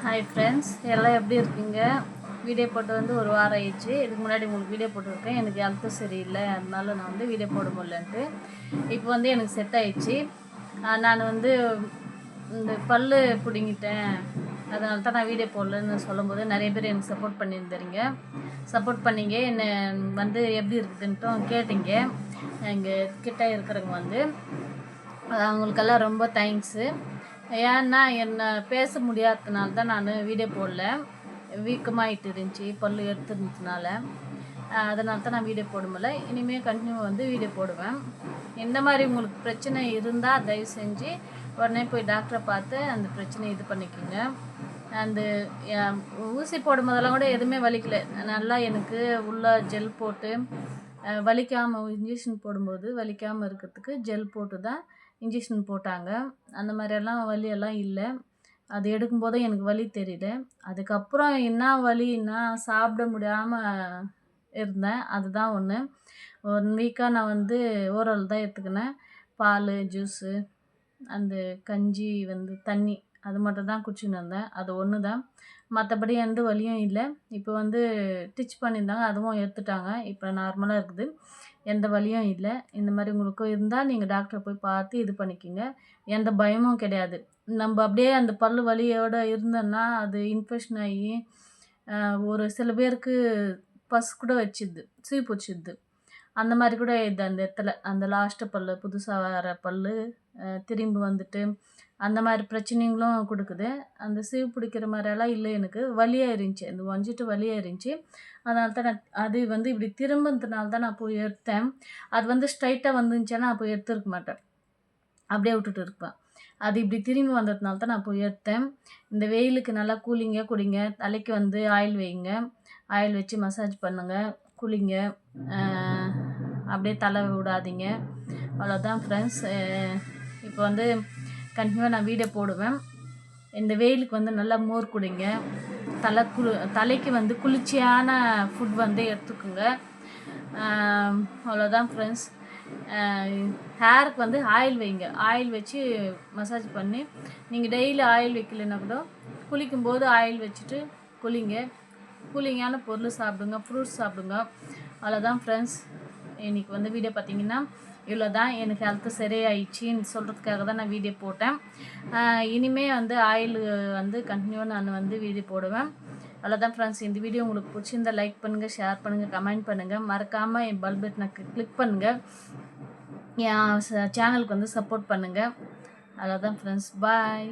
Hi friends, எல்லாம் எப்படி இருக்கீங்க? வீடியோ போட்டு வந்து ஒரு வாரம் ஆயிடுச்சு. இதுக்கு முன்னாடி உங்களுக்கு வீடியோ போட்டிருக்கேன். எனக்கு ஹெல்த்து சரியில்லை, அதனால நான் வந்து வீடியோ போட முடியலன்ட்டு. இப்போ வந்து எனக்கு செட் ஆயிடுச்சு. நான் வந்து இந்த பல் பிடுங்கிட்டேன், அதனால தான் நான் வீடியோ போடலன்னு சொல்லும்போது நிறைய பேர் எனக்கு சப்போர்ட் பண்ணியிருந்தீங்க. சப்போர்ட் பண்ணிங்க, என்னை வந்து எப்படி இருக்குதுன்ட்டும் கேட்டீங்க. எங்கள் கிட்ட இருக்கிறவங்க வந்து அவங்களுக்கெல்லாம் ரொம்ப தேங்க்ஸு. ஏன்னா என்னை பேச முடியாததுனால தான் நான் வீடியோ போடல. வீக்கமாகிட்டு இருந்துச்சு, பல் எடுத்துருந்ததுனால. அதனால தான் நான் வீடியோ போட முடியல. இனிமேல் கண்டினியூ வந்து வீடியோ போடுவேன். இந்த மாதிரி உங்களுக்கு பிரச்சனை இருந்தால் தயவு செஞ்சு உடனே போய் டாக்டரை பார்த்து அந்த பிரச்சனையை இது பண்ணிக்கோங்க. அந்த ஊசி போடும் போதெல்லாம் கூட எதுவுமே வலிக்கலை. நல்லா எனக்கு உள்ள ஜெல் போட்டு வலிக்காமல், இன்ஜெக்ஷன் போடும்போது வலிக்காமல் இருக்கிறதுக்கு ஜெல் போட்டு தான் இன்ஜெக்ஷன் போட்டாங்க. அந்த மாதிரியெல்லாம் வலியெல்லாம் இல்லை. அது எடுக்கும்போது எனக்கு வலி தெரியல. அதுக்கப்புறம் என்ன வலின்னா சாப்பிட முடியாமல் இருந்தேன். அதுதான் ஒன்று. 1 வீக்காக நான் வந்து ஓரல் தான் எடுத்துக்கினேன். பால், ஜூஸு, அந்த கஞ்சி வந்து தண்ணி, அது மட்டும் தான் குடிச்சுன்னு இருந்தேன். அது ஒன்று தான். மற்றபடி எந்த வலியும் இல்லை. இப்போ வந்து ஸ்டிச் பண்ணியிருந்தாங்க, அதுவும் எடுத்துட்டாங்க. இப்போ நார்மலாக இருக்குது, எந்த வலியும் இல்லை. இந்த மாதிரி உங்களுக்கு இருந்தால் நீங்கள் டாக்டரை போய் பார்த்து இது பண்ணிக்கிங்க. எந்த பயமும் கிடையாது. நம்ம அப்படியே அந்த பல் வலியோடு இருந்தோன்னா அது இன்ஃபெக்ஷன் ஆகி ஒரு சில பேருக்கு பஸ் கூட வச்சிடுது, சீ பிடிச்சிடுது. அந்த மாதிரி கூட இது அந்த இடத்துல அந்த லாஸ்ட்டு பல், புதுசாக வர பல் திரும்பி வந்துட்டு அந்த மாதிரி பிரச்சனைகளும் கொடுக்குது. அந்த சீவு பிடிக்கிற மாதிரியெல்லாம் இல்லை, எனக்கு வலியாக இருந்துச்சு, அந்த வஞ்சிட்டு வலியாக இருந்துச்சு. அதனால தான் நான் அது வந்து இப்படி திரும்பினதுனால தான் நான் போய் எடுத்தேன். அது வந்து ஸ்ட்ரைட்டாக வந்துருந்துச்சுன்னா நான் போய் எடுத்துருக்க மாட்டேன், அப்படியே விட்டுட்டு இருப்பேன். அது இப்படி திரும்பி வந்ததுனால தான் நான் போய் எடுத்தேன். இந்த வெயிலுக்கு நல்லா கூலிங்காக குடிங்க. தலைக்கு வந்து ஆயில் வைங்க, ஆயில் வச்சு மசாஜ் பண்ணுங்கள், குளிங்க. அப்படியே தலை விடாதீங்க. அவ்வளோதான் ஃப்ரெண்ட்ஸ். இப்போ வந்து கண்டினியூவாக நான் வீடியோ போடுவேன். இந்த வெயிலுக்கு வந்து நல்லா மோர் குடிங்க. தலைக்கு வந்து குளிர்ச்சியான ஃபுட் வந்து எடுத்துக்கோங்க. அவ்வளோதான் ஃப்ரெண்ட்ஸ். ஹேருக்கு வந்து ஆயில் வைங்க, ஆயில் வச்சு மசாஜ் பண்ணி, நீங்கள் டெய்லி ஆயில் வைக்கலைன்னா கூட குளிக்கும்போது ஆயில் வச்சுட்டு குளிங்க. கூலிங்கான பொருள் சாப்பிடுங்க, ஃப்ரூட்ஸ் சாப்பிடுங்க. அவ்வளோதான் ஃப்ரெண்ட்ஸ். இன்றைக்கி வந்து வீடியோ பார்த்தீங்கன்னா இவ்வளோ தான். எனக்கு ஹெல்த்து சரியாயிடுச்சின்னு சொல்கிறதுக்காக தான் நான் வீடியோ போட்டேன். இனிமேல் வந்து ஆயில் வந்து கண்டினியூவாக நான் வந்து வீடியோ போடுவேன். அவ்வளோதான் ஃப்ரெண்ட்ஸ். இந்த வீடியோ உங்களுக்கு பிடிச்சிருந்தால் லைக் பண்ணுங்கள், ஷேர் பண்ணுங்கள், கமெண்ட் பண்ணுங்கள். மறக்காமல் என் பெல் பட்டனை கிளிக் பண்ணுங்கள். என் சேனலுக்கு வந்து சப்போர்ட் பண்ணுங்கள். அவ்வளோதான் ஃப்ரெண்ட்ஸ். பாய்.